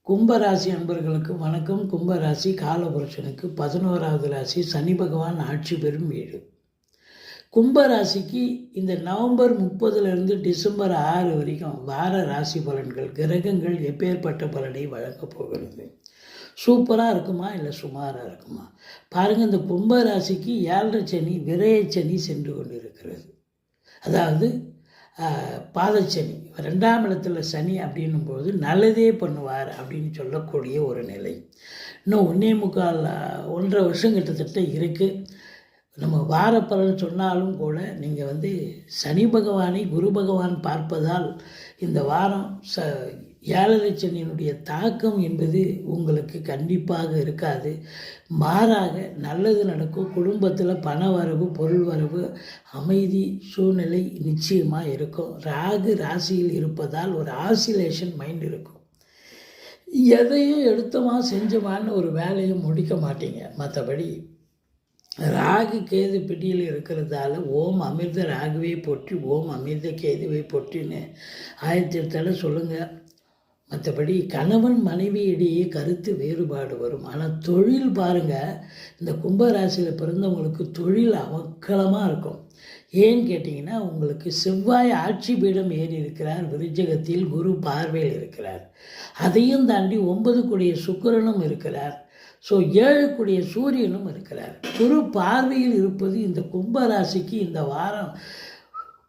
கும்பராசி அன்பர்களுக்கு வணக்கம். கும்பராசி காலபுருஷனுக்கு 11வது ராசி. சனி பகவான் ஆட்சி பெறும் வீடு. கும்பராசிக்கு இந்த நவம்பர் 30லேருந்து டிசம்பர் 6 வரைக்கும் வார ராசி பலன்கள், கிரகங்கள் எப்பேற்பட்ட பலனை வழங்கப் போகிறது? சூப்பராக இருக்குமா இல்லை சுமாராக இருக்குமா? பாருங்கள், இந்த கும்பராசிக்கு 7.5 சனி, விரயச்சனி சென்று கொண்டு இருக்கிறது. அதாவது பாதச்சனி 2ஆம் இடத்துல சனி அப்படின்னும்போது நல்லதே பண்ணுவார் அப்படின்னு சொல்லக்கூடிய ஒரு நிலை. இன்னும் 1.25 வருஷம் கிட்டத்தட்ட இருக்குது. நம்ம வார பலன் சொன்னாலும் கூட நீங்கள் சனி பகவானை குரு பகவான் பார்ப்பதால் இந்த வாரம் 7.5 சனியினுடைய தாக்கம் என்பது உங்களுக்கு கண்டிப்பாக இருக்காது. மாறாக நல்லது நடக்கும். குடும்பத்தில் பண வரவு, பொருள் வரவு, அமைதி சூழ்நிலை நிச்சயமாக இருக்கும். ராகு ராசியில் இருப்பதால் ஒரு ஆசிலேஷன் மைண்ட் இருக்கும். எதையும் எடுத்தோமா செஞ்சோமான்னு ஒரு வேலையை முடிக்க மாட்டீங்க. மற்றபடி ராகு கேது பிடியில் இருக்கிறதால ஓம் அமிர்த ராகுவே போற்றி, ஓம் அமிர்த கேதுவை போற்றின்னு 1008 சொல்லுங்கள். மற்றபடி கணவன் மனைவியிடையே கருத்து வேறுபாடு வரும். ஆனால் தொழில் பாருங்கள், இந்த கும்பராசியில் பிறந்தவங்களுக்கு தொழில் அவக்கலமாக இருக்கும். ஏன்னு கேட்டிங்கன்னா, உங்களுக்கு செவ்வாய் ஆட்சி பீடம் ஏறி இருக்கிறார். விருச்சிகத்தில் குரு பார்வையில் இருக்கிறார். அதையும் தாண்டி 9 கூடிய சுக்கிரனும் இருக்கிறார். ஸோ 7 கூடிய சூரியனும் இருக்கிறார். குரு பார்வையில் இருப்பது இந்த கும்பராசிக்கு இந்த வாரம்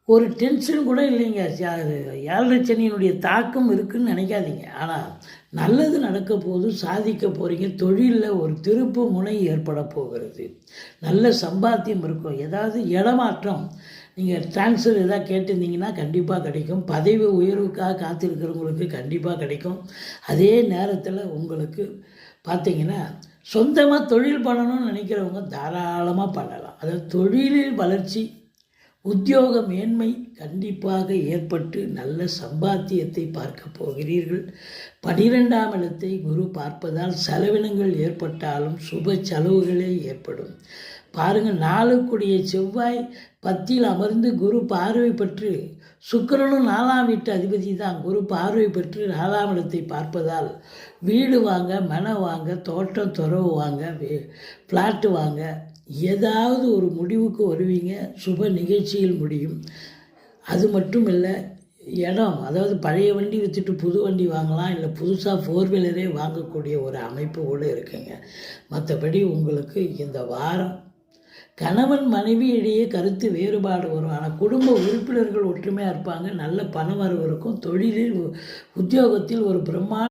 ஒரு டென்ஷன் கூட இல்லைங்க. 7.5 சனியினுடைய தாக்கம் இருக்குதுன்னு நினைக்காதீங்க. ஆனால் நல்லது நடக்க போது, சாதிக்க போகிறீங்க. தொழிலில் ஒரு திருப்பு முனை ஏற்பட போகிறது. நல்ல சம்பாத்தியம் இருக்கும். ஏதாவது இடமாற்றம், நீங்கள் ட்ரான்ஸ்ஃபர் எதாவது கேட்டிருந்தீங்கன்னா கண்டிப்பாக கிடைக்கும். பதவி உயர்வுக்காக காத்திருக்கிறவங்களுக்கு கண்டிப்பாக கிடைக்கும். அதே நேரத்தில் உங்களுக்கு பார்த்திங்கன்னா சொந்தமாக தொழில் பண்ணணும்னு நினைக்கிறவங்க தாராளமாக பண்ணலாம். அதாவது தொழிலில் வளர்ச்சி, உத்தியோக மேன்மை கண்டிப்பாக ஏற்பட்டு நல்ல சம்பாத்தியத்தை பார்க்க போகிறீர்கள். 12ஆம் இடத்தை குரு பார்ப்பதால் செலவினங்கள் ஏற்பட்டாலும் சுப செலவுகளே ஏற்படும். பாருங்கள், 4 கூடிய செவ்வாய் 10ல் அமர்ந்து குரு பார்வை பெற்று, சுக்கிரனும் 4ஆம் வீட்டு அதிபதி தான், குரு பார்வை பெற்று 4ஆம் இடத்தை பார்ப்பதால் வீடு வாங்க, மனை வாங்க, தோட்டம் துறவு வாங்க, ஃப்ளாட்டு வாங்க, ஏதாவது ஒரு முடிவுக்கு வருவீங்க. சுப நிகழ்ச்சியில் முடியும். அது மட்டும் இல்லை, இடம், அதாவது பழைய வண்டி விற்றுட்டு புது வண்டி வாங்கலாம், இல்லை புதுசாக 4 வீலரே வாங்கக்கூடிய ஒரு அமைப்பு கூட இருக்குங்க. மற்றபடி உங்களுக்கு இந்த வாரம் கணவன் மனைவி இடையே கருத்து வேறுபாடு வரும். ஆனால் குடும்ப உறுப்பினர்கள் ஒற்றுமையாக இருப்பாங்க. நல்ல பண வரவு இருக்கும். தொழிலில் உத்தியோகத்தில் ஒரு பிரம்மாண்ட